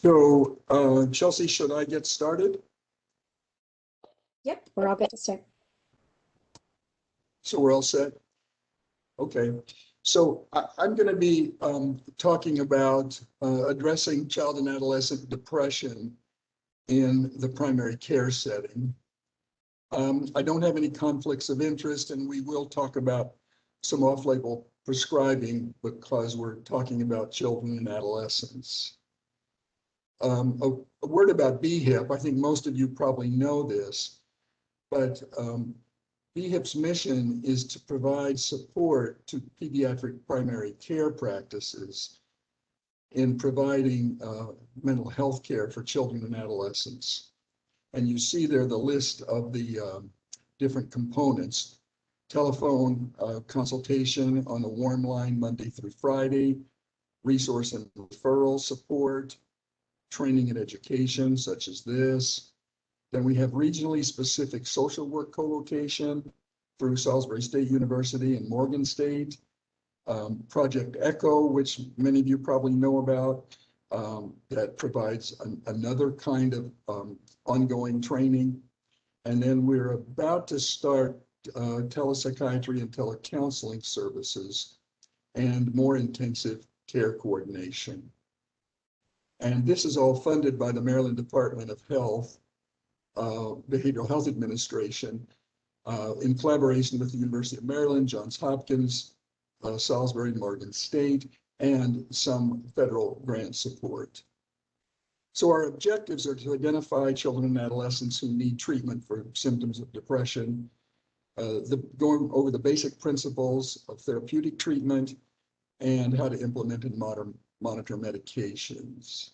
So, Chelsea, should I get started? Yep, we're all good to start. So we're all set? Okay. So I'm going to be talking about addressing child and adolescent depression in the primary care setting. I don't have any conflicts of interest, and we will talk about some off-label prescribing because we're talking about children and adolescents. A word about BHIPP. I think most of you probably know this, but BHIPP's mission is to provide support to pediatric primary care practices in providing mental health care for children and adolescents. And you see there the list of the different components: telephone consultation on a warm line Monday through Friday, resource and referral support, training and education such as this. Then we have regionally specific social work co-location through Salisbury State University and Morgan State. Project ECHO, which many of you probably know about, that provides another kind of ongoing training. And then we're about to start telepsychiatry and telecounseling services and more intensive care coordination. And this is all funded by the Maryland Department of Health, Behavioral Health Administration, in collaboration with the University of Maryland, Johns Hopkins, Salisbury, Morgan State, and some federal grant support. So our objectives are to identify children and adolescents who need treatment for symptoms of depression, going over the basic principles of therapeutic treatment, and how to implement and monitor medications.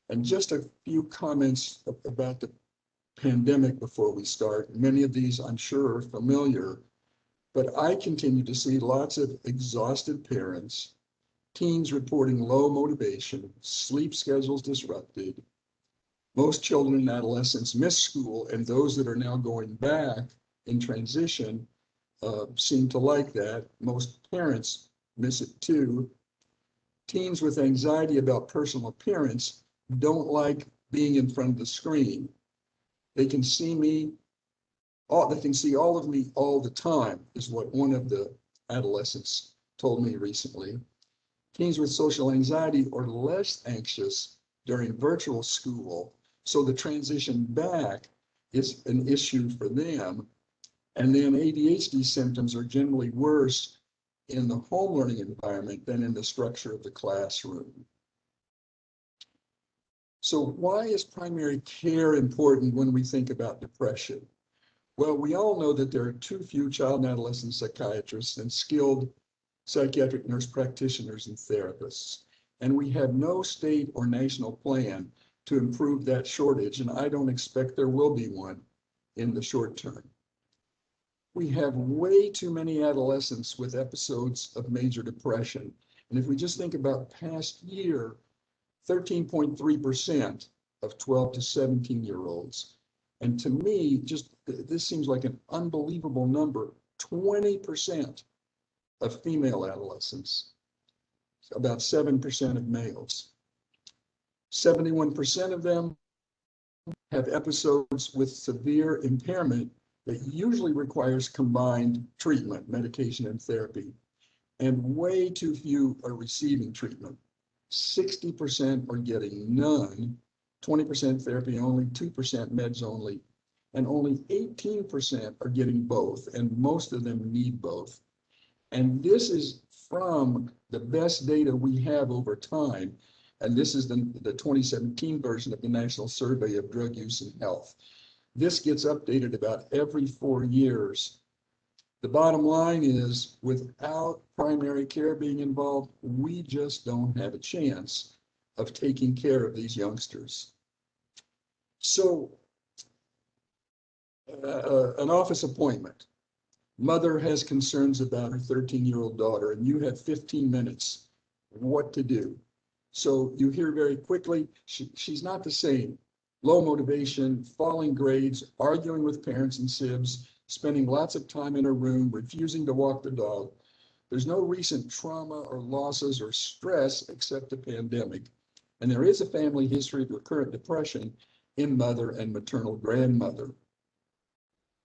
And just a few comments about the pandemic before we start. Many of these I'm sure are familiar, but I continue to see lots of exhausted parents, teens reporting low motivation, sleep schedules disrupted. Most children and adolescents miss school, and those that are now going back in transition seem to like that. Most parents miss it too. Teens with anxiety about personal appearance don't like being in front of the screen. They can see me, they can see all of me all the time, is what one of the adolescents told me recently. Teens with social anxiety are less anxious during virtual school, so the transition back is an issue for them. And then ADHD symptoms are generally worse in the home learning environment than in the structure of the classroom. So why is primary care important when we think about depression? Well, we all know that there are too few child and adolescent psychiatrists and skilled psychiatric nurse practitioners and therapists. And we have no state or national plan to improve that shortage, and I don't expect there will be one in the short term. We have way too many adolescents with episodes of major depression. And if we just think about past year, 13.3% of 12 to 17-year-olds. And to me, this seems like an unbelievable number. 20% of female adolescents, about 7% of males. 71% of them have episodes with severe impairment that usually requires combined treatment, medication and therapy. And way too few are receiving treatment. 60% are getting none, 20% therapy only, 2% meds only, and only 18% are getting both, and most of them need both. And this is from the best data we have over time, and this is the 2017 version of the National Survey of Drug Use and Health. This gets updated about every 4 years. The bottom line is, without primary care being involved, we just don't have a chance of taking care of these youngsters. So, an office appointment. Mother has concerns about her 13-year-old daughter, and you have 15 minutes. What to do? So you hear very quickly, she's not the same. Low motivation, falling grades, arguing with parents and sibs, spending lots of time in her room, refusing to walk the dog. There's no recent trauma or losses or stress except the pandemic. And there is a family history of recurrent depression in mother and maternal grandmother.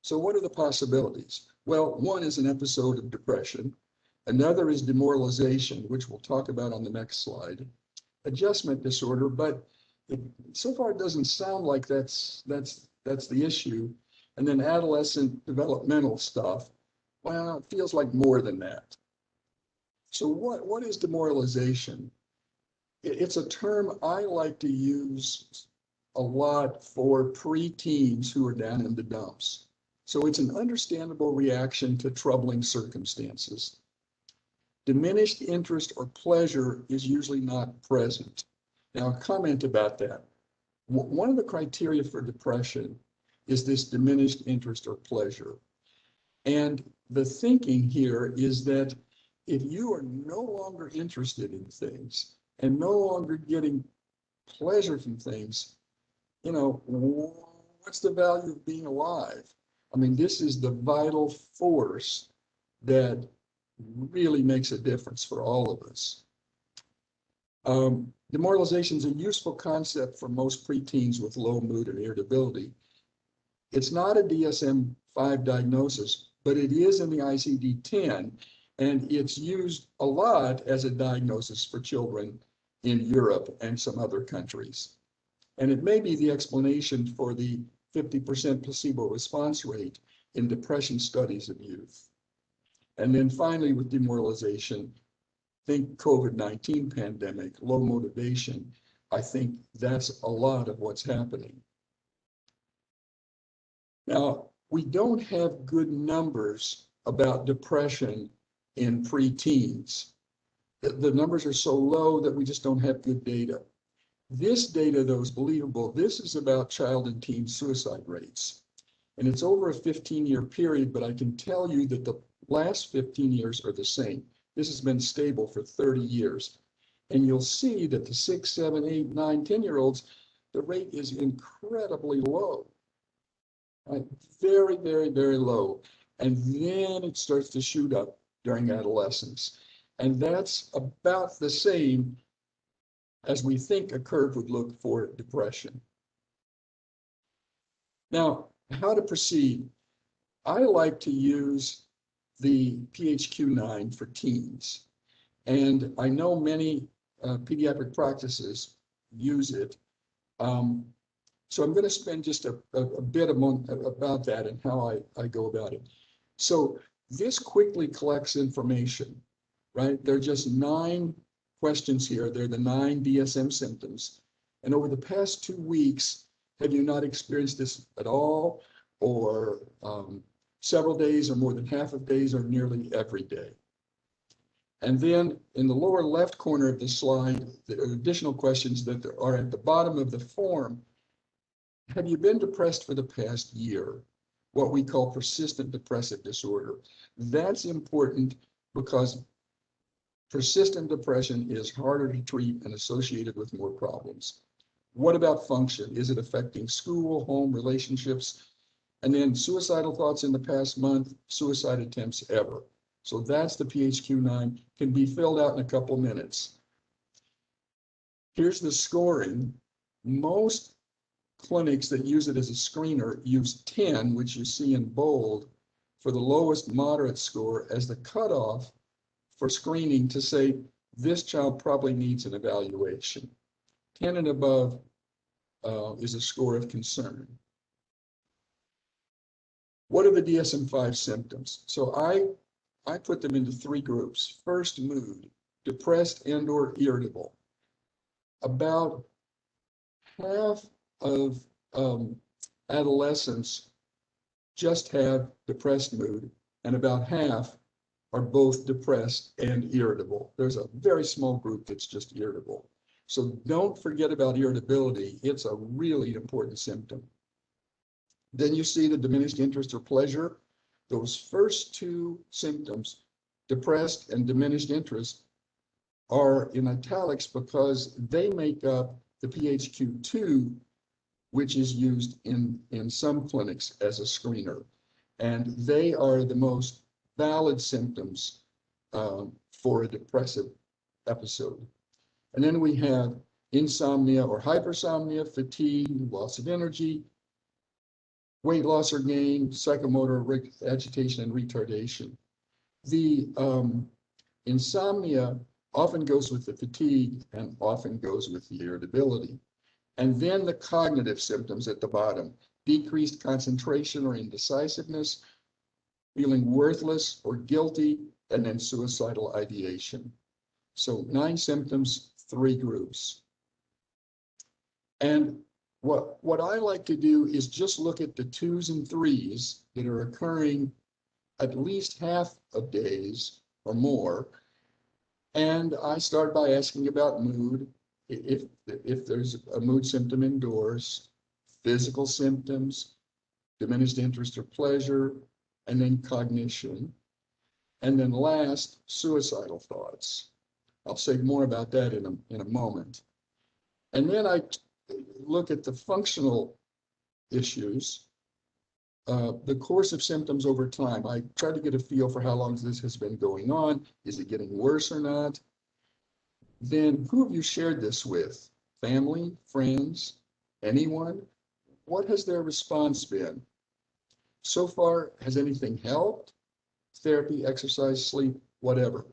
So what are the possibilities? Well, one is an episode of depression. Another is demoralization, which we'll talk about on the next slide. Adjustment disorder, but so far it doesn't sound like that's the issue. And then adolescent developmental stuff. Well, it feels like more than that. So what is demoralization? It's a term I like to use a lot for preteens who are down in the dumps. So it's an understandable reaction to troubling circumstances. Diminished interest or pleasure is usually not present. Now, a comment about that. One of the criteria for depression is this diminished interest or pleasure. And the thinking here is that if you are no longer interested in things and no longer getting pleasure from things, you know, what's the value of being alive? I mean, this is the vital force that really makes a difference for all of us. Demoralization is a useful concept for most preteens with low mood and irritability. It's not a DSM-5 diagnosis, but it is in the ICD-10, and it's used a lot as a diagnosis for children in Europe and some other countries. And it may be the explanation for the 50% placebo response rate in depression studies of youth. And then finally, with demoralization, think COVID-19 pandemic, low motivation. I think that's a lot of what's happening. Now, we don't have good numbers about depression in preteens. The numbers are so low that we just don't have good data. This data, though, is believable. This is about child and teen suicide rates. And it's over a 15-year period, but I can tell you that the last 15 years are the same. This has been stable for 30 years. And you'll see that the 6, 7, 8, 9, 10-year-olds, the rate is incredibly low. Right? Very, very, very low. And then it starts to shoot up during adolescence. And that's about the same as we think a curve would look for depression. Now, how to proceed? I like to use the PHQ-9 for teens. And I know many pediatric practices use it. So I'm going to spend just a bit about that and how I go about it. So this quickly collects information, right? There are just 9 questions here. They're the 9 DSM symptoms. And over the past 2 weeks, have you not experienced this at all, or several days, or more than half of days, or nearly every day? And then in the lower left corner of the slide, there are additional questions that are at the bottom of the form. Have you been depressed for the past year? What we call persistent depressive disorder. That's important because persistent depression is harder to treat and associated with more problems. What about function? Is it affecting school, home, relationships? And then suicidal thoughts in the past month, suicide attempts ever. So that's the PHQ-9, can be filled out in a couple minutes. Here's the scoring. Most clinics that use it as a screener use 10, which you see in bold, for the lowest moderate score as the cutoff for screening to say this child probably needs an evaluation. 10 and above is a score of concern. What are the DSM-5 symptoms? So I put them into 3 groups. First, mood, depressed and or irritable. About half of adolescents just have depressed mood, and about half are both depressed and irritable. There's a very small group that's just irritable. So don't forget about irritability. It's a really important symptom. Then you see the diminished interest or pleasure. Those first 2 symptoms, depressed and diminished interest, are in italics because they make up the PHQ-2, which is used in some clinics as a screener. And they are the most valid symptoms for a depressive episode. And then we have insomnia or hypersomnia, fatigue, loss of energy, weight loss or gain, psychomotor agitation, and retardation. The insomnia often goes with the fatigue and often goes with the irritability. And then the cognitive symptoms at the bottom: decreased concentration or indecisiveness, feeling worthless or guilty, and then suicidal ideation. So 9 symptoms, 3 groups. And what I like to do is just look at the 2s and 3s that are occurring at least half of days or more. And I start by asking about mood, if there's a mood symptom indoors, physical symptoms, diminished interest or pleasure, and then cognition. And then last, suicidal thoughts. I'll say more about that in a moment. And then I look at the functional issues, the course of symptoms over time. I try to get a feel for how long this has been going on. Is it getting worse or not? Then who have you shared this with? Family, friends, anyone? What has their response been? So far, has anything helped? Therapy, exercise, sleep, whatever.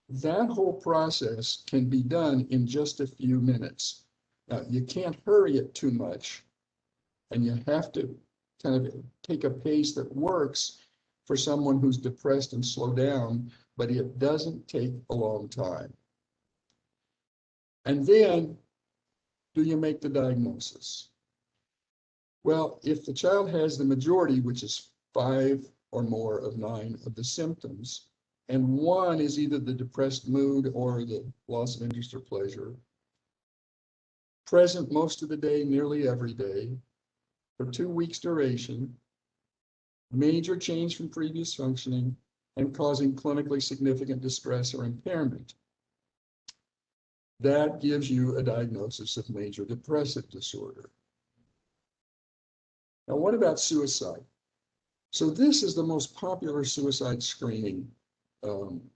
That whole process can be done in just a few minutes. Now, you can't hurry it too much, and you have to kind of take a pace that works for someone who's depressed and slow down, but it doesn't take a long time. And then, do you make the diagnosis? Well, if the child has the majority, which is 5 or more of 9 of the symptoms, and 1 is either the depressed mood or the loss of interest or pleasure, present most of the day, nearly every day, for 2 weeks duration, major change from previous functioning, and causing clinically significant distress or impairment. That gives you a diagnosis of major depressive disorder. Now, what about suicide? So this is the most popular suicide screening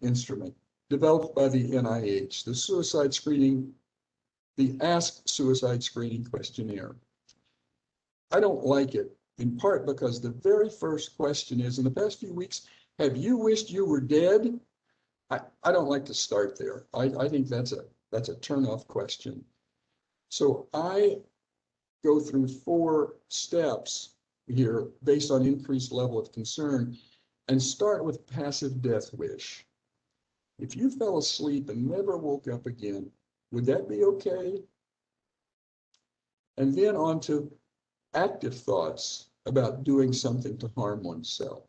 instrument developed by the NIH, the suicide screening, the Ask Suicide Screening Questionnaire. I don't like it, in part because the very first question is, in the past few weeks, have you wished you were dead? I don't like to start there. I think that's a turn-off question. So I go through 4 steps here based on increased level of concern, and start with passive death wish. If you fell asleep and never woke up again, would that be okay? And then on to active thoughts about doing something to harm oneself.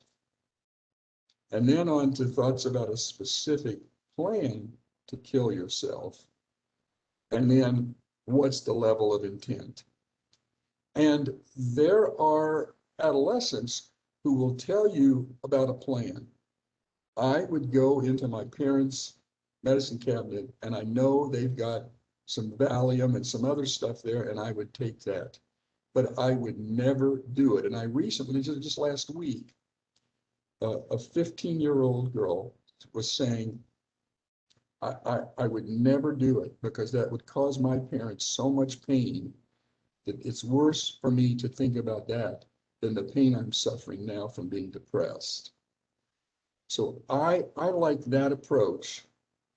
And then on to thoughts about a specific plan to kill yourself. And then what's the level of intent? And there are adolescents who will tell you about a plan. I would go into my parents' medicine cabinet, and I know they've got some Valium and some other stuff there, and I would take that. But I would never do it. And I recently, just last week, a 15-year-old girl was saying, I would never do it because that would cause my parents so much pain that it's worse for me to think about that than the pain I'm suffering now from being depressed. So I like that approach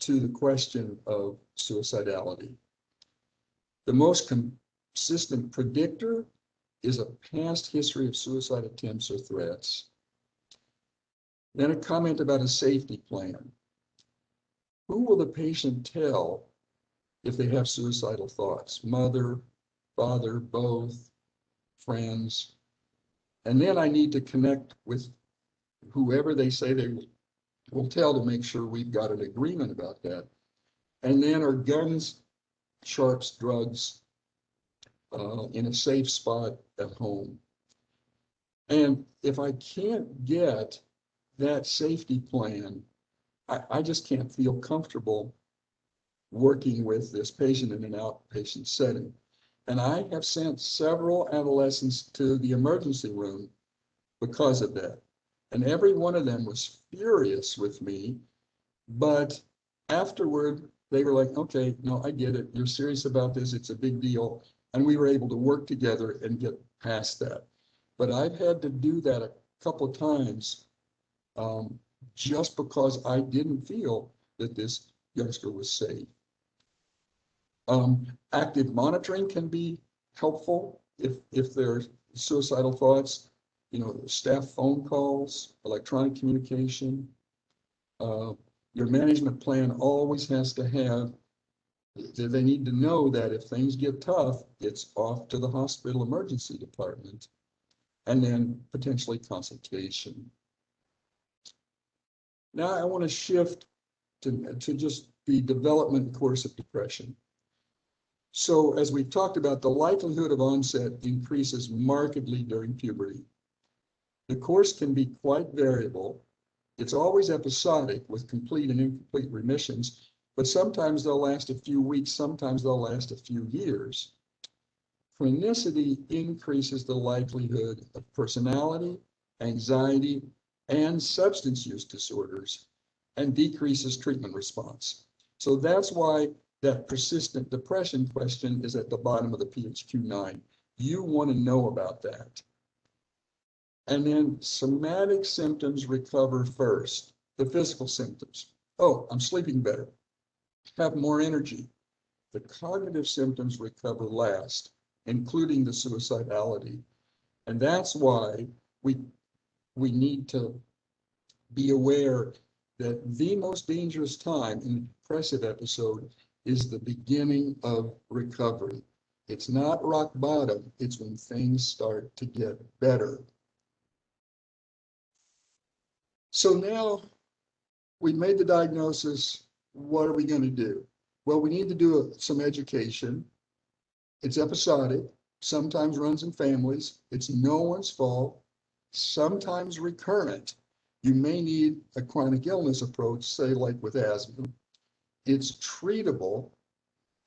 to the question of suicidality. The most consistent predictor is a past history of suicide attempts or threats. Then a comment about a safety plan. Who will the patient tell if they have suicidal thoughts? Mother, father, both, friends. And then I need to connect with whoever they say they will tell to make sure we've got an agreement about that. And then are guns, sharps, drugs in a safe spot at home. And if I can't get that safety plan, I just can't feel comfortable working with this patient in an outpatient setting. And I have sent several adolescents to the emergency room because of that. And every one of them was furious with me, but afterward, they were like, okay, no, I get it. You're serious about this. It's a big deal. And we were able to work together and get past that. But I've had to do that a couple of times just because I didn't feel that this youngster was safe. Active monitoring can be helpful if there's suicidal thoughts, staff phone calls, electronic communication. Your management plan always has to have, they need to know that if things get tough, it's off to the hospital emergency department and then potentially consultation. Now I want to shift to just the development course of depression. So as we've talked about, the likelihood of onset increases markedly during puberty. The course can be quite variable. It's always episodic with complete and incomplete remissions, but sometimes they'll last a few weeks, sometimes they'll last a few years. Chronicity increases the likelihood of personality, anxiety, and substance use disorders, and decreases treatment response. So that's why that persistent depression question is at the bottom of the PHQ-9. You want to know about that. And then somatic symptoms recover first, the physical symptoms. Oh, I'm sleeping better, have more energy. The cognitive symptoms recover last, including the suicidality. And that's why we need to be aware that the most dangerous time in a depressive episode is the beginning of recovery. It's not rock bottom, it's when things start to get better. So now we made the diagnosis. What are we going to do? Well, we need to do some education. It's episodic, sometimes runs in families. It's no one's fault, sometimes recurrent. You may need a chronic illness approach, say like with asthma. It's treatable,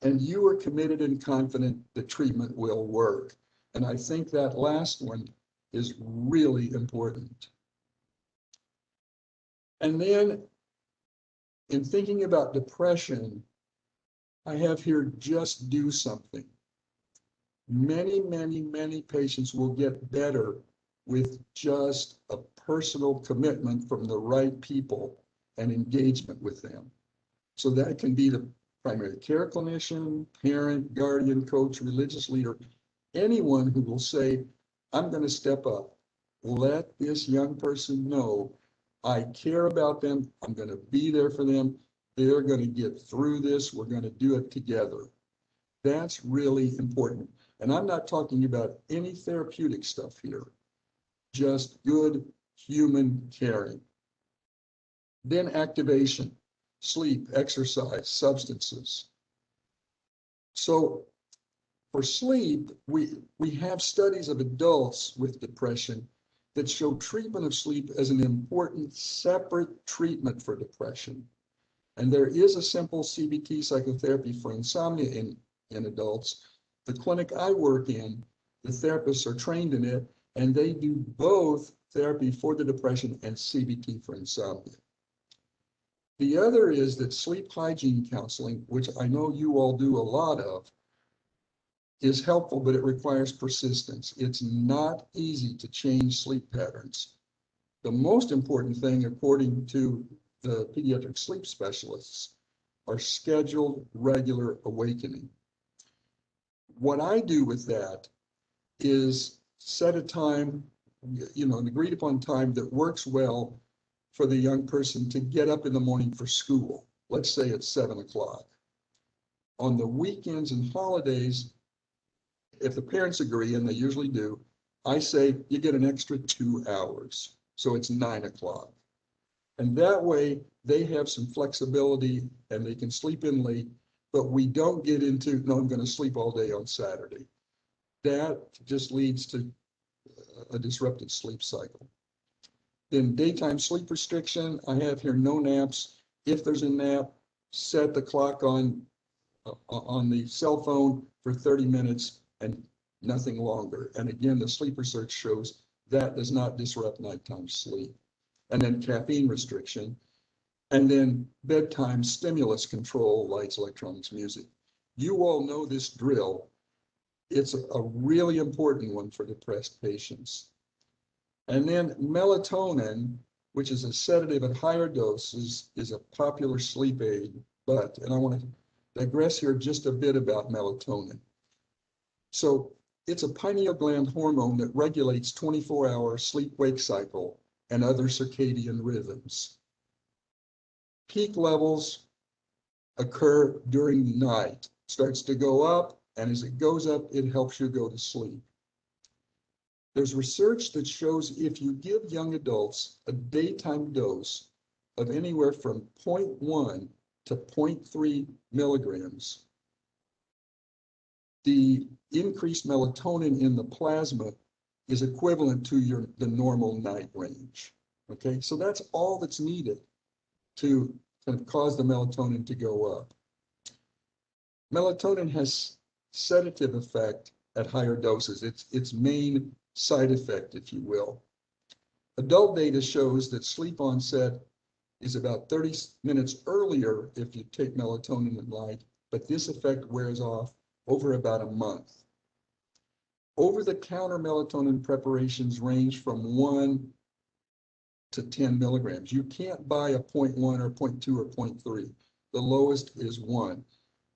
and you are committed and confident that treatment will work. And I think that last one is really important. And then in thinking about depression, I have here just do something. Many, many, many patients will get better with just a personal commitment from the right people and engagement with them. So that can be the primary care clinician, parent, guardian, coach, religious leader, anyone who will say, I'm going to step up. Let this young person know I care about them. I'm going to be there for them. They're going to get through this. We're going to do it together. That's really important. And I'm not talking about any therapeutic stuff here, just good human caring. Then activation, sleep, exercise, substances. So for sleep, we have studies of adults with depression that show treatment of sleep as an important separate treatment for depression. And there is a simple CBT psychotherapy for insomnia in adults. The clinic I work in, the therapists are trained in it, and they do both therapy for the depression and CBT for insomnia. The other is that sleep hygiene counseling, which I know you all do a lot of, is helpful, but it requires persistence. It's not easy to change sleep patterns. The most important thing, according to the pediatric sleep specialists, are scheduled regular awakening. What I do with that is set a time, an agreed upon time that works well for the young person to get up in the morning for school. Let's say it's 7 o'clock. On the weekends and holidays, if the parents agree, and they usually do, I say you get an extra 2 hours. So it's 9 o'clock. And that way they have some flexibility and they can sleep in late, but we don't get into, no, I'm going to sleep all day on Saturday. That just leads to a disrupted sleep cycle. Then daytime sleep restriction, I have here no naps. If there's a nap, set the clock on the cell phone for 30 minutes and nothing longer. And again, the sleep research shows that does not disrupt nighttime sleep. And then caffeine restriction. And then bedtime stimulus control, lights, electronics, music. You all know this drill. It's a really important one for depressed patients. And then melatonin, which is a sedative at higher doses, is a popular sleep aid. But, and I want to digress here just a bit about melatonin. So it's a pineal gland hormone that regulates 24-hour sleep-wake cycle and other circadian rhythms. Peak levels occur during the night, starts to go up, and as it goes up, it helps you go to sleep. There's research that shows if you give young adults a daytime dose of anywhere from 0.1 to 0.3 milligrams, the increased melatonin in the plasma is equivalent to the normal night range. Okay, so that's all that's needed to kind of cause the melatonin to go up. Melatonin has sedative effect at higher doses. It's its main side effect, if you will. Adult data shows that sleep onset is about 30 minutes earlier if you take melatonin at night, but this effect wears off over about a month. Over-the-counter melatonin preparations range from 1 to 10 milligrams. You can't buy a 0.1 or 0.2 or 0.3. The lowest is 1.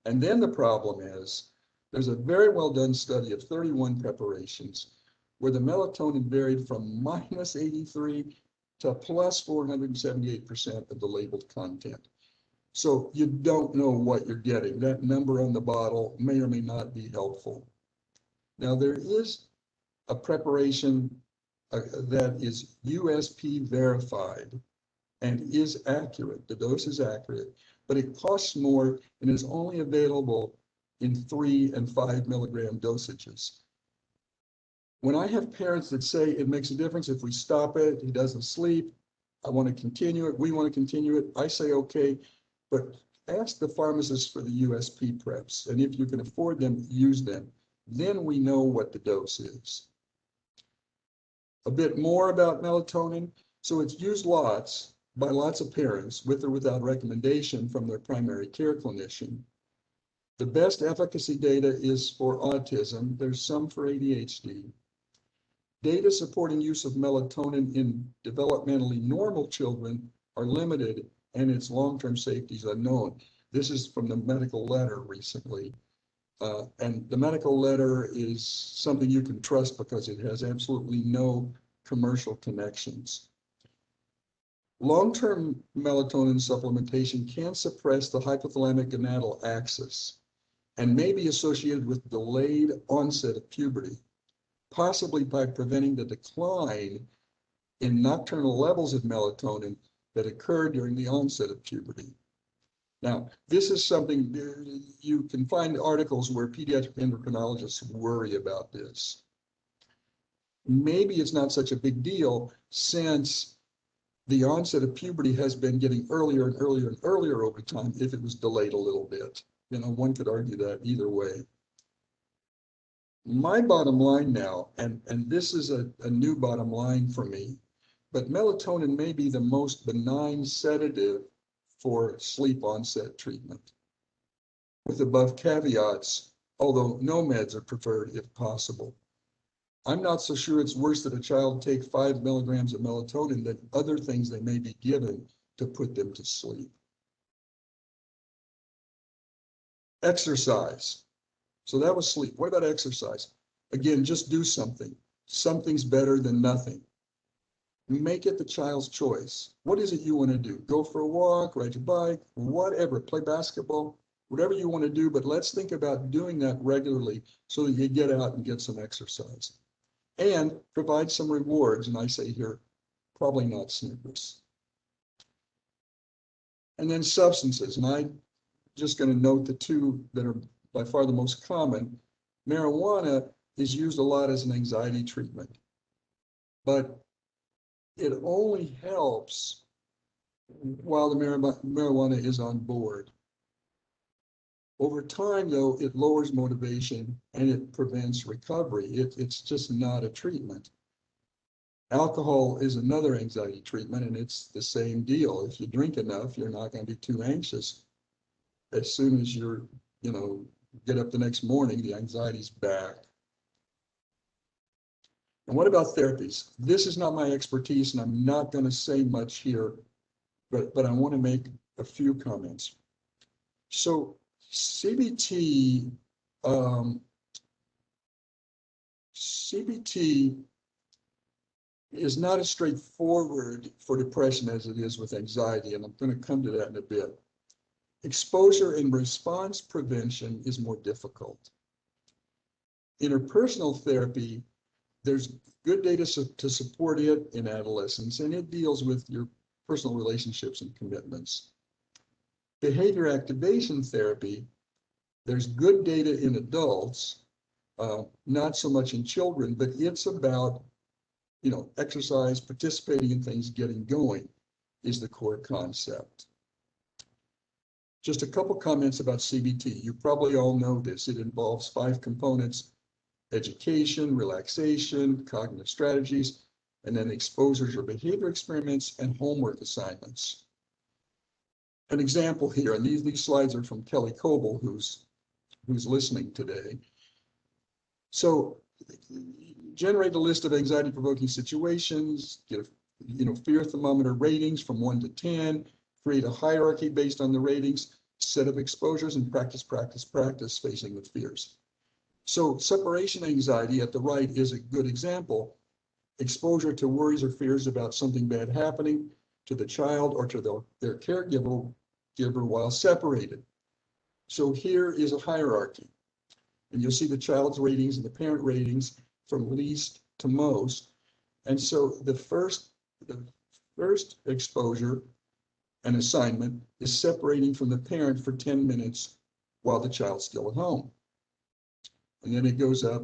And then the problem is, there's a very well done study of 31 preparations where the melatonin varied from minus 83 to plus 478% of the labeled content. So you don't know what you're getting. That number on the bottle may or may not be helpful. Now, there is a preparation that is USP verified and is accurate. The dose is accurate, but it costs more and is only available in 3 and 5 milligram dosages. When I have parents that say it makes a difference if we stop it, he doesn't sleep, I want to continue it, we want to continue it, I say, okay, but ask the pharmacist for the USP preps, and if you can afford them, use them. Then we know what the dose is. A bit more about melatonin. So it's used lots by lots of parents with or without recommendation from their primary care clinician. The best efficacy data is for autism. There's some for ADHD. Data supporting use of melatonin in developmentally normal children are limited, and its long-term safety is unknown. This is from the medical letter recently. And the medical letter is something you can trust because it has absolutely no commercial connections. Long-term melatonin supplementation can suppress the hypothalamic gonadal axis and may be associated with delayed onset of puberty, possibly by preventing the decline in nocturnal levels of melatonin that occur during the onset of puberty. Now, this is something you can find articles where pediatric endocrinologists worry about this. Maybe it's not such a big deal since the onset of puberty has been getting earlier and earlier and earlier over time if it was delayed a little bit. You know, one could argue that either way. My bottom line now, and this is a new bottom line for me, but melatonin may be the most benign sedative for sleep onset treatment, with above caveats, although no meds are preferred if possible. I'm not so sure it's worse that a child take 5 milligrams of melatonin than other things they may be given to put them to sleep. Exercise. So that was sleep. What about exercise? Again, just do something. Something's better than nothing. Make it the child's choice. What is it you want to do? Go for a walk, ride your bike, whatever, play basketball, whatever you want to do, but let's think about doing that regularly so that you get out and get some exercise. And provide some rewards, and I say here, probably not Snickers. And then substances, and I'm just going to note the two that are by far the most common. Marijuana is used a lot as an anxiety treatment, but it only helps while the marijuana is on board. Over time, though, it lowers motivation and it prevents recovery. It's just not a treatment. Alcohol is another anxiety treatment, and it's the same deal. If you drink enough, you're not going to be too anxious. As soon as you're, get up the next morning, the anxiety's back. And what about therapies? This is not my expertise, and I'm not going to say much here, but I want to make a few comments. So CBT is not as straightforward for depression as it is with anxiety, and I'm going to come to that in a bit. Exposure and response prevention is more difficult. Interpersonal therapy, there's good data to support it in adolescence, and it deals with your personal relationships and commitments. Behavior activation therapy, there's good data in adults, not so much in children, but it's about, exercise, participating in things, getting going is the core concept. Just a couple comments about CBT. You probably all know this. It involves 5 components: education, relaxation, cognitive strategies, and then exposures or behavior experiments and homework assignments. An example here, and these slides are from Kelly Coble, who's listening today. So generate a list of anxiety-provoking situations, get a fear thermometer ratings from 1 to 10, create a hierarchy based on the ratings, set of exposures, and practice facing the fears. So separation anxiety at the right is a good example. Exposure to worries or fears about something bad happening to the child or to their caregiver while separated. So here is a hierarchy. And you'll see the child's ratings and the parent ratings from least to most. And so the first exposure and assignment is separating from the parent for 10 minutes while the child's still at home. And then it goes up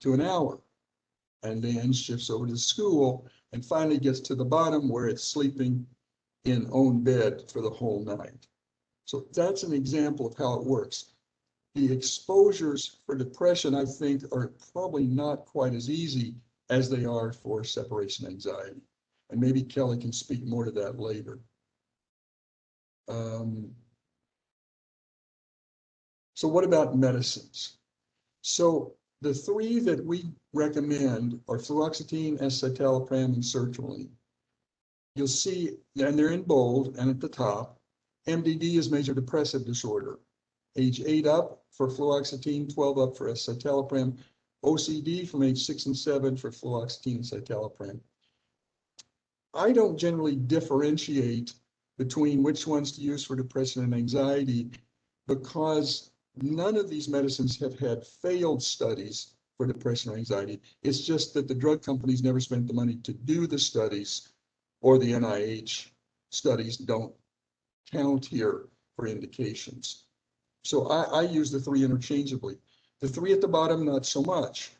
to an hour, and then shifts over to school, and finally gets to the bottom where it's sleeping in own bed for the whole night. So that's an example of how it works. The exposures for depression, I think, are probably not quite as easy as they are for separation anxiety. And maybe Kelly can speak more to that later. So what about medicines? So the 3 that we recommend are fluoxetine, escitalopram, and sertraline. You'll see, and they're in bold and at the top, MDD is major depressive disorder. Age 8 up for fluoxetine, 12 up for escitalopram. OCD from age 6 and 7 for fluoxetine and citalopram. I don't generally differentiate between which ones to use for depression and anxiety because none of these medicines have had failed studies for depression or anxiety. It's just that the drug companies never spent the money to do the studies, or the NIH studies don't count here for indications. So I use the 3 interchangeably. The 3 at the bottom, not so much.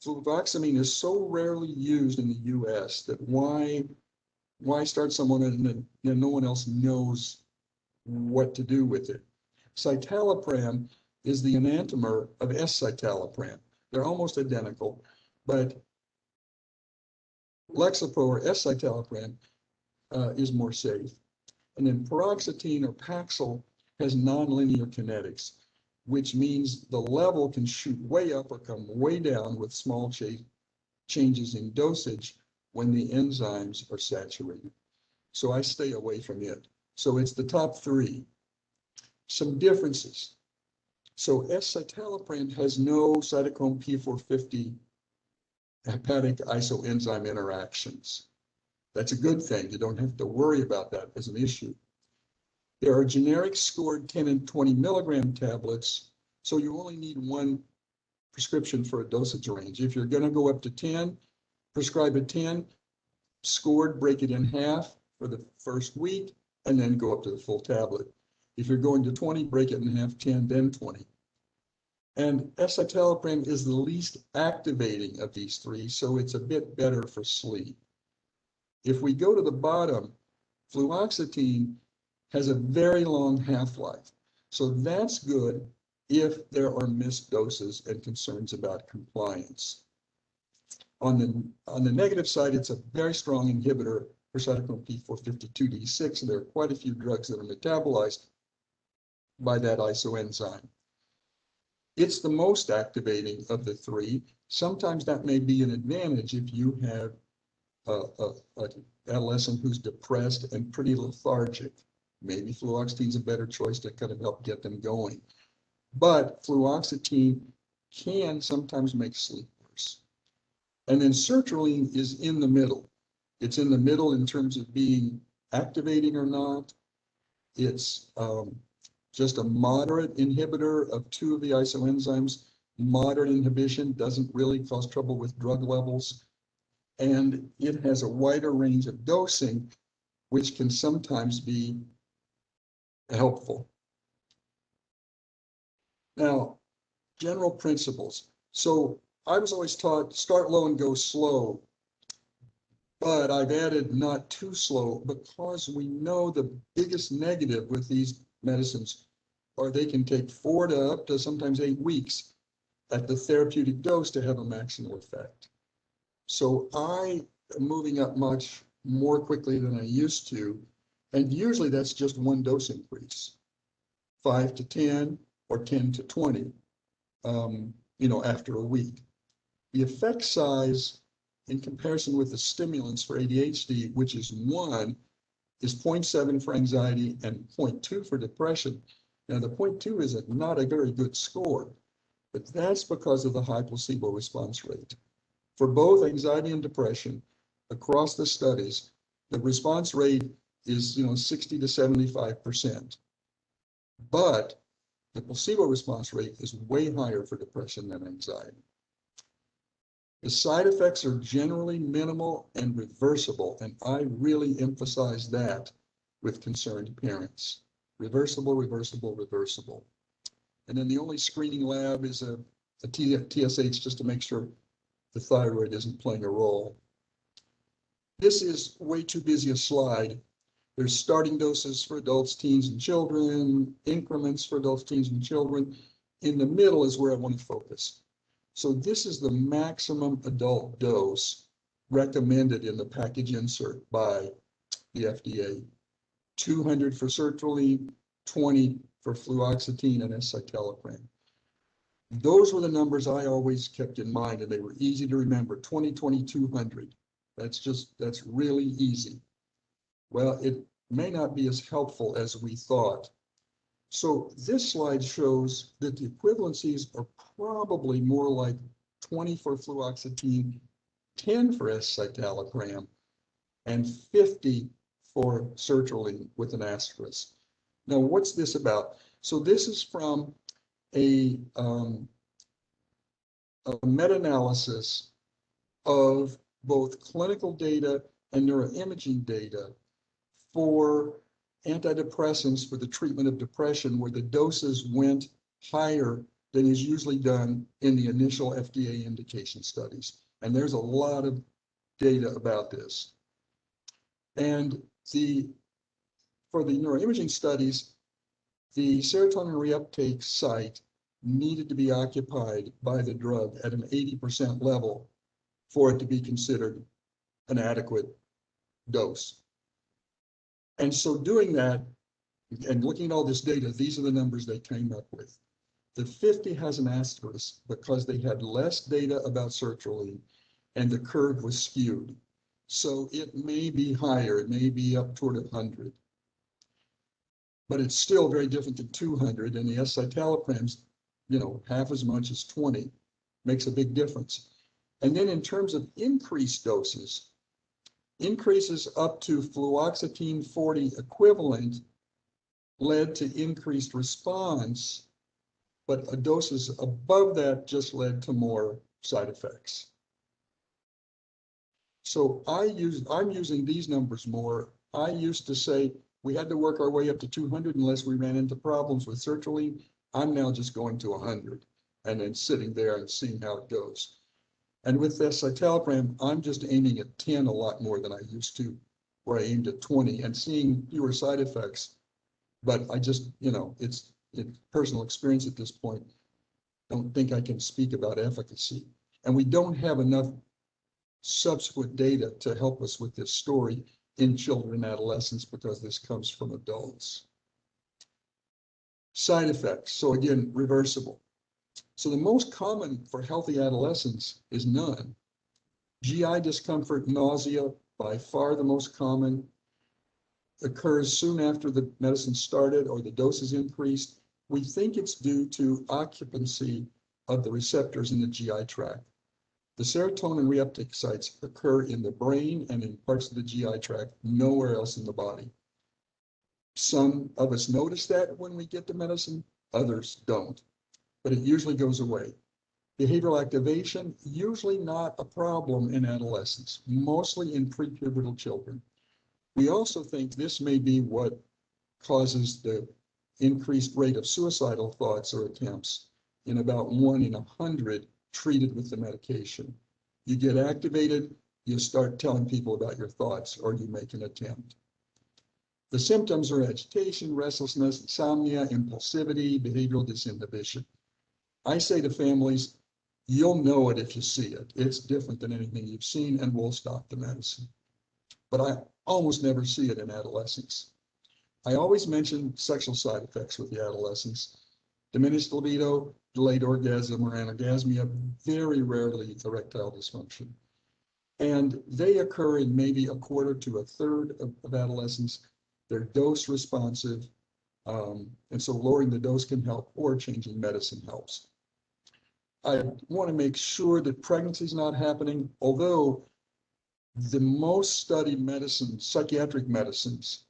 Fluvoxamine is so rarely used in the US that why start someone and no one else knows what to do with it. Citalopram is the enantiomer of escitalopram. They're almost identical, but Lexapro or escitalopram is more safe. And then paroxetine or Paxil has nonlinear kinetics, which means the level can shoot way up or come way down with small changes in dosage when the enzymes are saturated. So I stay away from it. So it's the top 3. Some differences. So escitalopram has no cytochrome P450 hepatic isoenzyme interactions. That's a good thing. You don't have to worry about that as an issue. There are generic scored 10 and 20 milligram tablets, so you only need 1 prescription for a dosage range. If you're going to go up to 10, prescribe a 10, scored, break it in half for the first week, and then go up to the full tablet. If you're going to 20, break it in half, 10, then 20. And escitalopram is the least activating of these 3, so it's a bit better for sleep. If we go to the bottom, fluoxetine has a very long half-life. So that's good if there are missed doses and concerns about compliance. On the negative side, it's a very strong inhibitor for cytochrome P452D6, and there are quite a few drugs that are metabolized by that isoenzyme. It's the most activating of the three. Sometimes that may be an advantage if you have an adolescent who's depressed and pretty lethargic. Maybe fluoxetine's a better choice to kind of help get them going. But fluoxetine can sometimes make sleep worse. And then sertraline is in the middle. It's in the middle in terms of being activating or not. It's just a moderate inhibitor of two of the isoenzymes. Moderate inhibition doesn't really cause trouble with drug levels. And it has a wider range of dosing, which can sometimes be helpful. Now, general principles. So I was always taught start low and go slow, but I've added not too slow because we know the biggest negative with these medicines are they can take 4 to up to sometimes 8 weeks at the therapeutic dose to have a maximal effect. So I am moving up much more quickly than I used to, and usually that's just one dose increase, 5 to 10 or 10 to 20, after a week. The effect size in comparison with the stimulants for ADHD, which is 1, is 0.7 for anxiety and 0.2 for depression. Now the 0.2 is not a very good score, but that's because of the high placebo response rate. For both anxiety and depression, across the studies, the response rate is 60 to 75%. But the placebo response rate is way higher for depression than anxiety. The side effects are generally minimal and reversible, and I really emphasize that with concerned parents. Reversible, reversible, reversible. And then the only screening lab is a TSH just to make sure the thyroid isn't playing a role. This is way too busy a slide. There's starting doses for adults, teens, and children, increments for adults, teens, and children. In the middle is where I want to focus. So this is the maximum adult dose recommended in the package insert by the FDA. 200 for sertraline, 20 for fluoxetine and escitalopram. Those were the numbers I always kept in mind, and they were easy to remember. 20, 20, 200. That's really easy. Well, it may not be as helpful as we thought. So this slide shows that the equivalencies are probably more like 20 for fluoxetine, 10 for escitalopram, and 50 for sertraline with an asterisk. Now, what's this about? So this is from a meta-analysis of both clinical data and neuroimaging data for antidepressants for the treatment of depression, where the doses went higher than is usually done in the initial FDA indication studies. And there's a lot of data about this. And for the neuroimaging studies, the serotonin reuptake site needed to be occupied by the drug at an 80% level for it to be considered an adequate dose. And so doing that and looking at all this data, these are the numbers they came up with. The 50 has an asterisk because they had less data about sertraline and the curve was skewed. So it may be higher, it may be up toward 100. But it's still very different than 200, and the escitalopram's, half as much as 20, makes a big difference. And then in terms of increased doses, increases up to fluoxetine 40 equivalent led to increased response, but doses above that just led to more side effects. So I'm using these numbers more. I used to say we had to work our way up to 200 unless we ran into problems with sertraline. I'm now just going to 100 and then sitting there and seeing how it goes. And with escitalopram, I'm just aiming at 10 a lot more than I used to, where I aimed at 20 and seeing fewer side effects. But I just, it's personal experience at this point. Don't think I can speak about efficacy. And we don't have enough subsequent data to help us with this story in children and adolescents because this comes from adults. Side effects, so again, reversible. So the most common for healthy adolescents is none. GI discomfort, nausea, by far the most common, occurs soon after the medicine started or the dose is increased. We think it's due to occupancy of the receptors in the GI tract. The serotonin reuptake sites occur in the brain and in parts of the GI tract, nowhere else in the body. Some of us notice that when we get the medicine, others don't, but it usually goes away. Behavioral activation, usually not a problem in adolescents, mostly in prepubertal children. We also think this may be what causes the increased rate of suicidal thoughts or attempts in about 1 in 100 treated with the medication. You get activated, you start telling people about your thoughts, or you make an attempt. The symptoms are agitation, restlessness, insomnia, impulsivity, behavioral disinhibition. I say to families, you'll know it if you see it. It's different than anything you've seen, and we'll stop the medicine. But I almost never see it in adolescents. I always mention sexual side effects with the adolescents. Diminished libido, delayed orgasm, or anorgasmia, very rarely erectile dysfunction. And they occur in maybe 1/4 to 1/3 of adolescents. They're dose responsive, and so lowering the dose can help, or changing medicine helps. I want to make sure that pregnancy is not happening, although the most studied medicines, psychiatric medicines,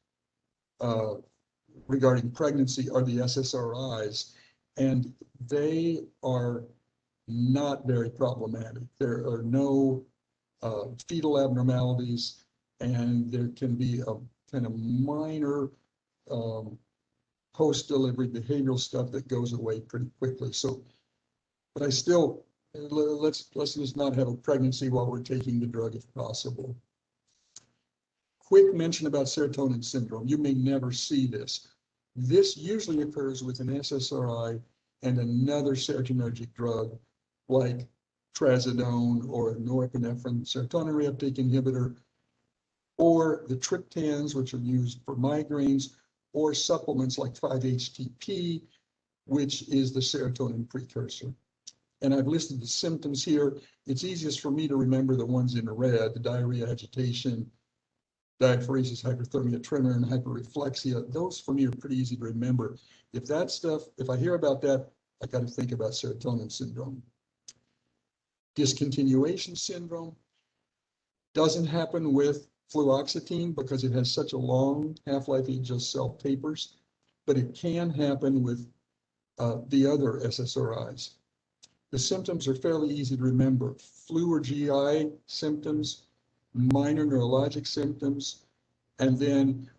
regarding pregnancy are the SSRIs, and they are not very problematic. There are no fetal abnormalities, and there can be a kind of minor post-delivery behavioral stuff that goes away pretty quickly. So, but I still, let's just not have a pregnancy while we're taking the drug if possible. Quick mention about serotonin syndrome. You may never see this. This usually occurs with an SSRI and another serotonergic drug like trazodone or norepinephrine serotonin reuptake inhibitor, or the triptans, which are used for migraines, or supplements like 5-HTP, which is the serotonin precursor. And I've listed the symptoms here. It's easiest for me to remember the ones in red: the diarrhea, agitation, diaphoresis, hyperthermia, tremor, and hyperreflexia. Those for me are pretty easy to remember. If that stuff, if I hear about that, I got to think about serotonin syndrome. Discontinuation syndrome doesn't happen with fluoxetine because it has such a long half-life, it just self-tapers, but it can happen with the other SSRIs. The symptoms are fairly easy to remember: flu or GI symptoms, minor neurologic symptoms, and then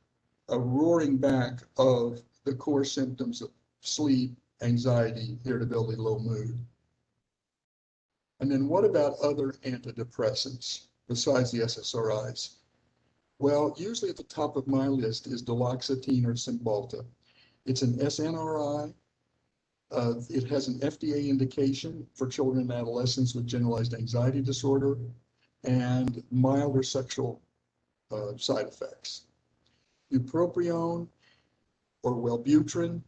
a roaring back of the core symptoms of sleep, anxiety, irritability, low mood. And then what about other antidepressants besides the SSRIs? Well, usually at the top of my list is duloxetine or Cymbalta. It's an SNRI. It has an FDA indication for children and adolescents with generalized anxiety disorder and milder sexual side effects. Bupropion or Wellbutrin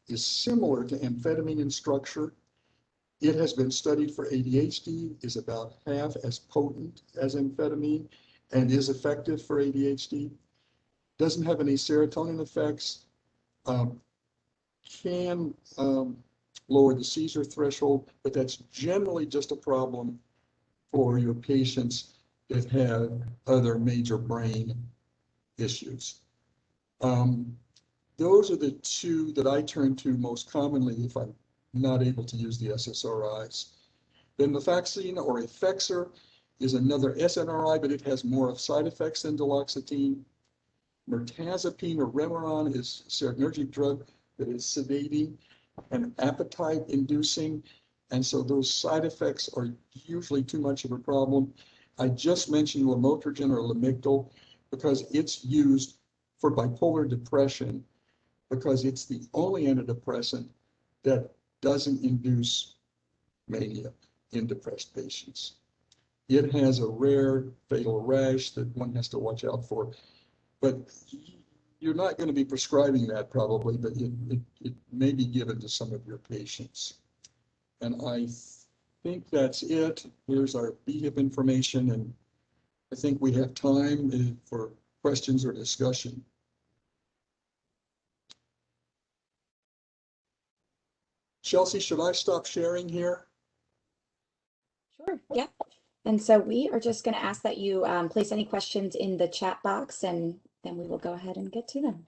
is similar to amphetamine in structure. It has been studied for ADHD, is about half as potent as amphetamine, and is effective for ADHD. Doesn't have any serotonin effects, can lower the seizure threshold, but that's generally just a problem for your patients that have other major brain issues. Those are the two that I turn to most commonly if I'm not able to use the SSRIs. Then Venlafaxine or Effexor is another SNRI, but it has more of side effects than duloxetine. Mirtazapine or Remeron is a serotonergic drug that is sedating and appetite inducing, and so those side effects are usually too much of a problem. I just mentioned Lamotrigine or Lamictal because it's used for bipolar depression, because it's the only antidepressant that doesn't induce mania in depressed patients. It has a rare fatal rash that one has to watch out for. But you're not going to be prescribing that probably, but it may be given to some of your patients. And I think that's it. Here's our BHIPP information, and I think we have time for questions or discussion. Chelsea, should I stop sharing here? Sure. Yep. And so we are just going to ask that you place any questions in the chat box, and then we will go ahead and get to them.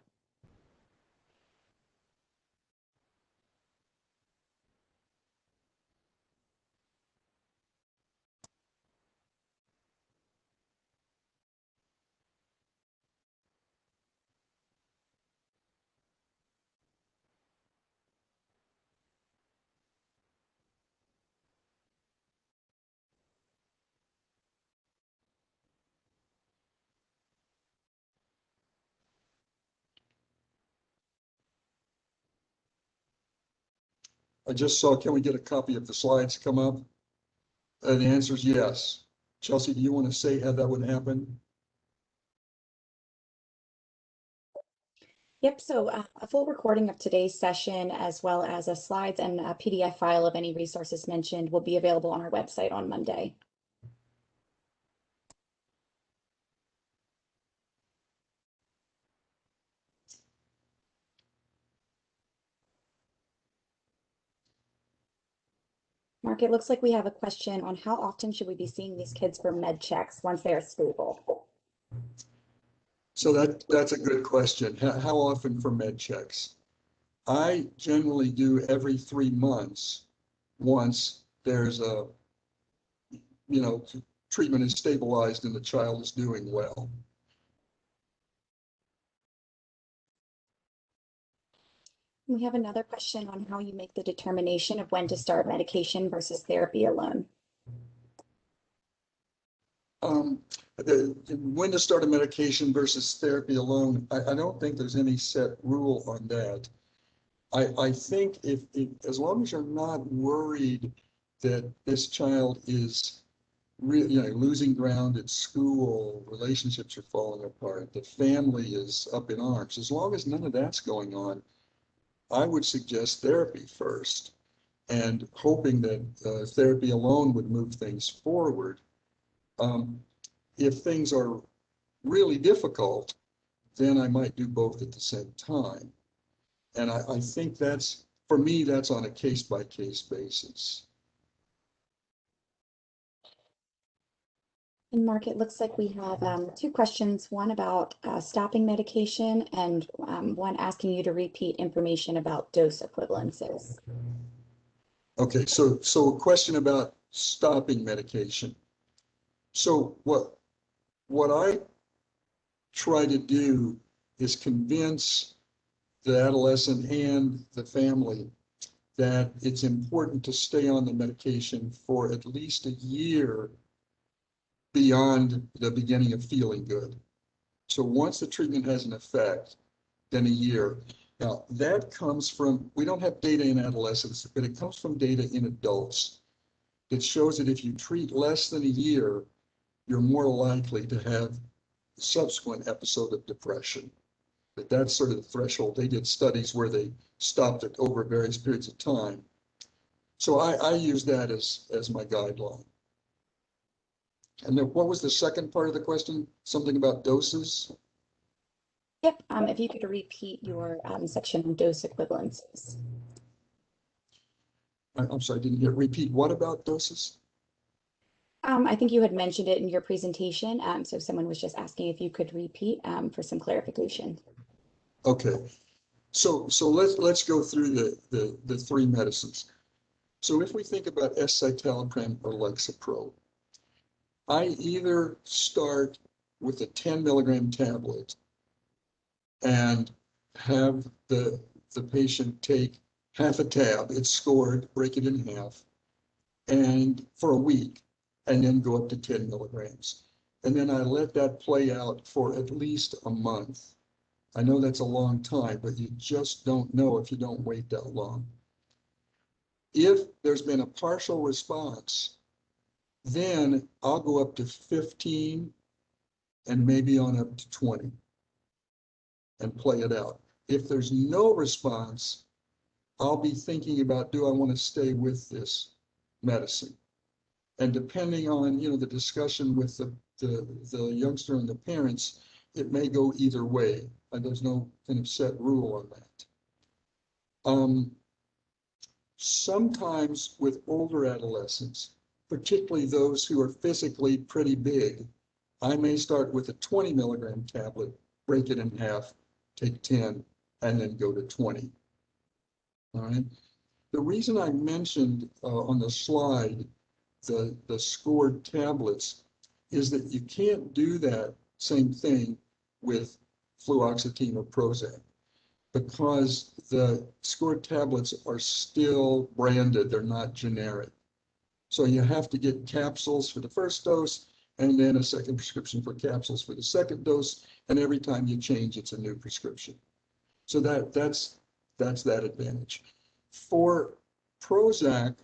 I just saw, can we get a copy of the slides come up? The answer is yes. Chelsea, do you want to say how that would happen? Yep, so a full recording of today's session, as well as a slides and a PDF file of any resources mentioned, will be available on our website on Monday. Mark, it looks like we have a question on how often should we be seeing these kids for med checks once they are stable? So that's a good question. How often for med checks? I generally do every 3 months once there's a, treatment is stabilized and the child is doing well. We have another question on how you make the determination of when to start medication versus therapy alone. When to start a medication versus therapy alone, I don't think there's any set rule on that. I think if as long as you're not worried that this child is really, losing ground at school, relationships are falling apart, the family is up in arms, as long as none of that's going on, I would suggest therapy first, and hoping that therapy alone would move things forward. If things are really difficult, then I might do both at the same time. And I think that's, for me, that's on a case-by-case basis. And Mark, it looks like we have 2 questions, one about stopping medication and one asking you to repeat information about dose equivalences. Okay, so a question about stopping medication. So what I try to do is convince the adolescent and the family that it's important to stay on the medication for at least a year beyond the beginning of feeling good. So once the treatment has an effect, then a year. Now that comes from, we don't have data in adolescents, but it comes from data in adults. It shows that if you treat less than a year, you're more likely to have a subsequent episode of depression. But that's sort of the threshold. They did studies where they stopped it over various periods of time. So I use that as my guideline. And then what was the second part of the question? Something about doses? Yep, if you could repeat your section on dose equivalences. I'm sorry, I didn't hear. Repeat what about doses? I think you had mentioned it in your presentation, so someone was just asking if you could repeat for some clarification. Okay, so let's go through the 3 medicines. So if we think about escitalopram or Lexapro, I either start with a 10 milligram tablet and have the patient take half a tab, it's scored, break it in half, and for a week, and then go up to 10 milligrams. And then I let that play out for at least a month. I know that's a long time, but you just don't know if you don't wait that long. If there's been a partial response, Then I'll go up to 15 and maybe on up to 20 and play it out. If there's no response, I'll be thinking about, do I want to stay with this medicine? And depending on, the discussion with the youngster and the parents, it may go either way. And there's no kind of set rule on that. Sometimes with older adolescents, particularly those who are physically pretty big, I may start with a 20 milligram tablet, break it in half, take 10, and then go to 20. All right. The reason I mentioned on the slide the scored tablets is that you can't do that same thing with fluoxetine or Prozac, because the scored tablets are still branded, they're not generic. So you have to get capsules for the first dose and then a second prescription for capsules for the second dose, and every time you change, it's a new prescription. So that's that advantage. For Prozac,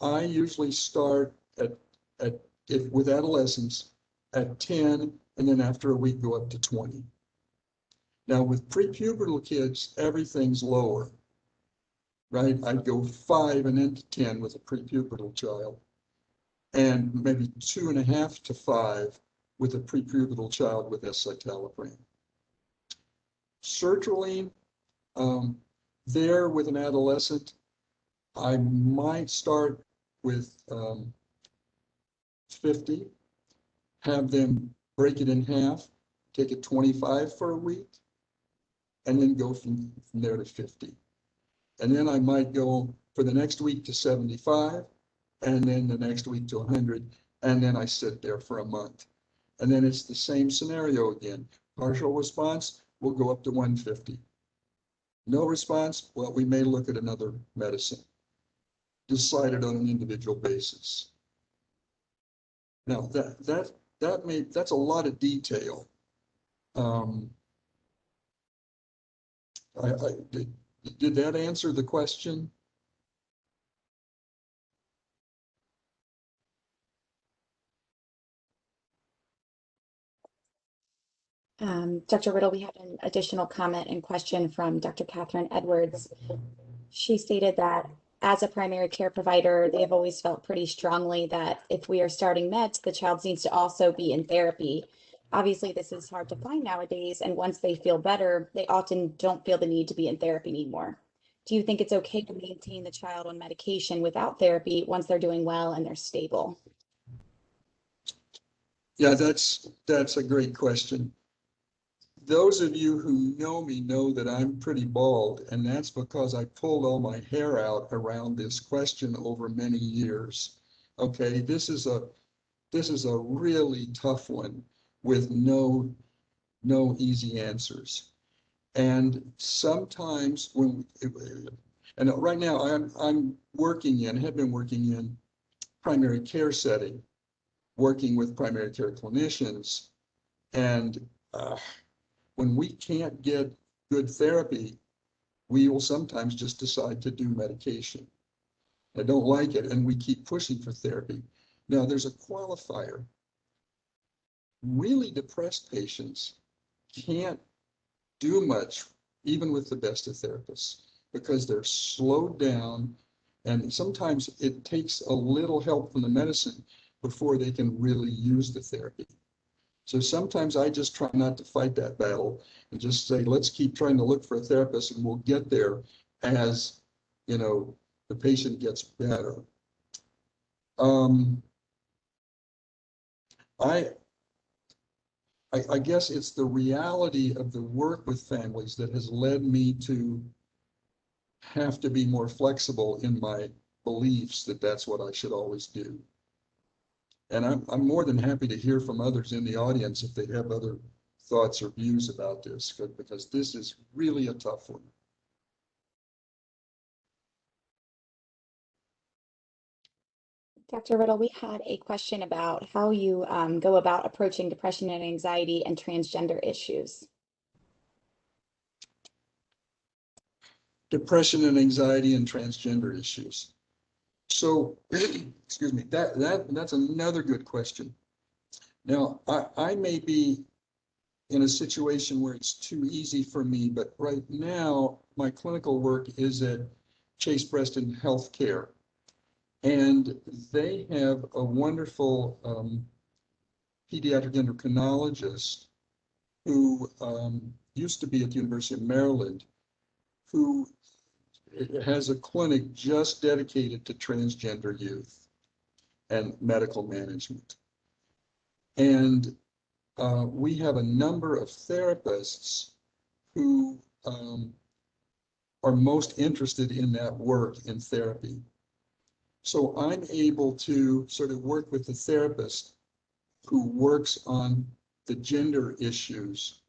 I usually start with adolescents at 10, and then after a week go up to 20. Now with prepubertal kids, everything's lower, right? I'd go 5 and then to 10 with a prepubertal child, and maybe 2.5 to 5 with a prepubertal child with escitalopram. Sertraline, there with an adolescent, I might start with 50, have them break it in half, take it 25 for a week, and then go from there to 50. And then I might go for the next week to 75, and then the next week to 100, and then I sit there for a month. And then it's the same scenario again. Partial response, we'll go up to 150. No response, well, we may look at another medicine, decided on an individual basis. Now that's a lot of detail. Did that answer the question? Dr. Riddle, we have an additional comment and question from Dr. Catherine Edwards. She stated that as a primary care provider, they have always felt pretty strongly that if we are starting meds, the child needs to also be in therapy. Obviously, this is hard to find nowadays, and once they feel better, they often don't feel the need to be in therapy anymore. Do you think it's okay to maintain the child on medication without therapy once they're doing well and they're stable? Yeah, that's a great question. Those of you who know me know that I'm pretty bald, and that's because I pulled all my hair out around this question over many years. Okay, this is a really tough one with no easy answers. And sometimes and right now I'm working in, have been working in primary care setting, working with primary care clinicians, and when we can't get good therapy, we will sometimes just decide to do medication. I don't like it, and we keep pushing for therapy. Now, there's a qualifier. Really depressed patients can't do much, even with the best of therapists, because they're slowed down, and sometimes it takes a little help from the medicine before they can really use the therapy. So sometimes I just try not to fight that battle and just say, let's keep trying to look for a therapist, and we'll get there as, the patient gets better. I guess it's the reality of the work with families that has led me to have to be more flexible in my beliefs that that's what I should always do. And I'm more than happy to hear from others in the audience if they have other thoughts or views about this, because this is really a tough one. Dr. Riddle, we had a question about how you go about approaching depression and anxiety and transgender issues. Depression and anxiety and transgender issues. So, excuse me, that's another good question. Now, I may be in a situation where it's too easy for me, but right now my clinical work is at Chase Preston Healthcare, and they have a wonderful pediatric endocrinologist who used to be at the University of Maryland, who has a clinic just dedicated to transgender youth and medical management. And we have a number of therapists who are most interested in that work in therapy. So I'm able to sort of work with the therapist who works on the gender issues,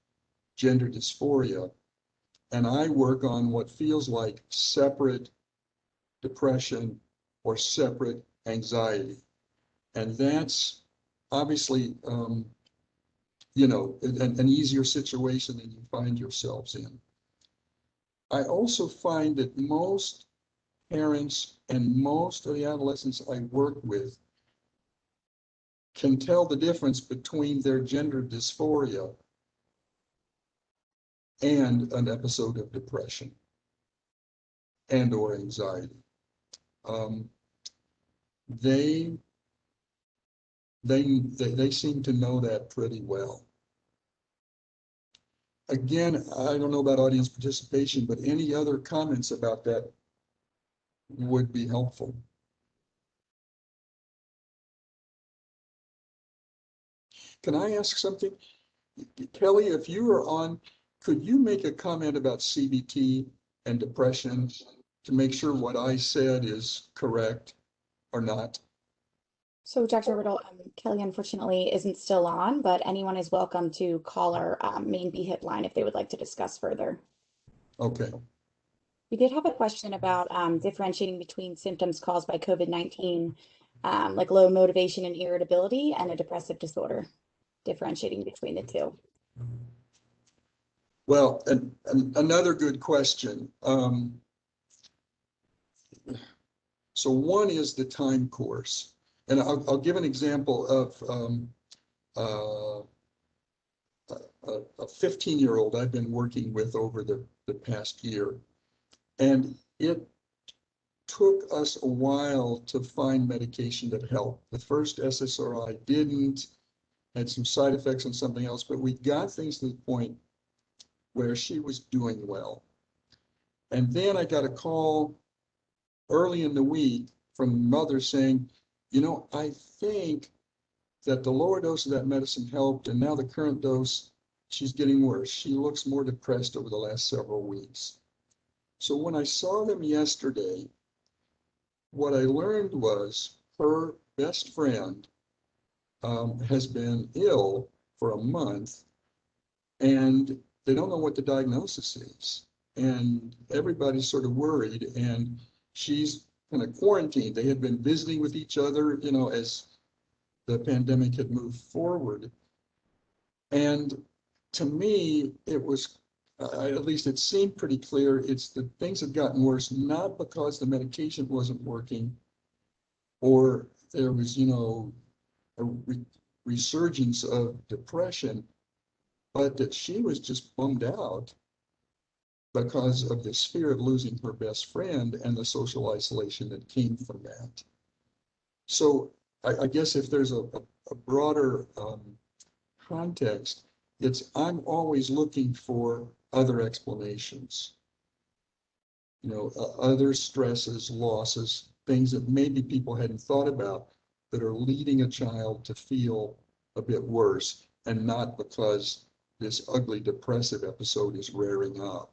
gender dysphoria, and I work on what feels like separate depression or separate anxiety. And that's obviously, you know, an easier situation than you find yourselves in. I also find that most parents and most of the adolescents I work with can tell the difference between their gender dysphoria and an episode of depression and or anxiety. Um, they, they seem to know that pretty well. Again, I don't know about audience participation, but any other comments about that would be helpful. Can I ask something? Kelly, if you were on, could you make a comment about CBT and depression to make sure what I said is correct or not? So Dr. Riddle, Kelly unfortunately isn't still on, but anyone is welcome to call our main BHIPP line if they would like to discuss further. Okay. We did have a question about differentiating between symptoms caused by COVID-19, like low motivation and irritability, and a depressive disorder, differentiating between the two. Well, another good question. So one is the time course. And I'll give an example of a 15-year-old I've been working with over the past year. And it took us a while to find medication that helped. The first SSRI didn't, had some side effects on something else, but we got things to the point where she was doing well. And then I got a call early in the week from mother saying, you know, I think that the lower dose of that medicine helped, and now the current dose, she's getting worse. She looks more depressed over the last several weeks. So when I saw them yesterday, what I learned was her best friend has been ill for a month, and they don't know what the diagnosis is. And everybody's sort of worried, and she's kind of quarantined. They had been visiting with each other, you know, as the pandemic had moved forward. And to me, it was, at least it seemed pretty clear, it's that things had gotten worse, not because the medication wasn't working or there was, you know, a resurgence of depression, but that she was just bummed out because of this fear of losing her best friend and the social isolation that came from that. So I guess if there's a broader context, it's I'm always looking for other explanations, you know, other stresses, losses, things that maybe people hadn't thought about that are leading a child to feel a bit worse, and not because this ugly depressive episode is rearing up.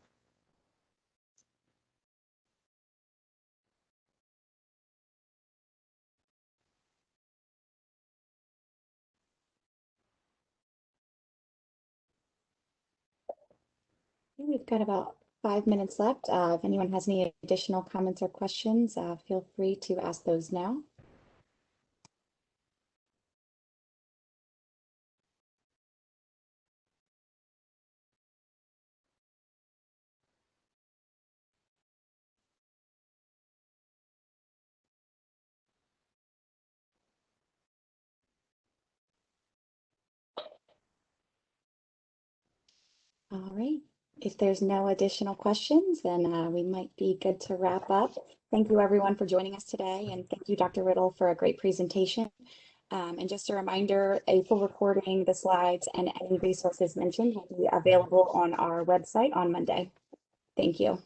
We've got about 5 minutes left. If anyone has any additional comments or questions, feel free to ask those now. All right. If there's no additional questions, then we might be good to wrap up. Thank you, everyone, for joining us today. And thank you, Dr. Riddle, for a great presentation. And just a reminder, a full recording, the slides, and any resources mentioned will be available on our website on Monday. Thank you.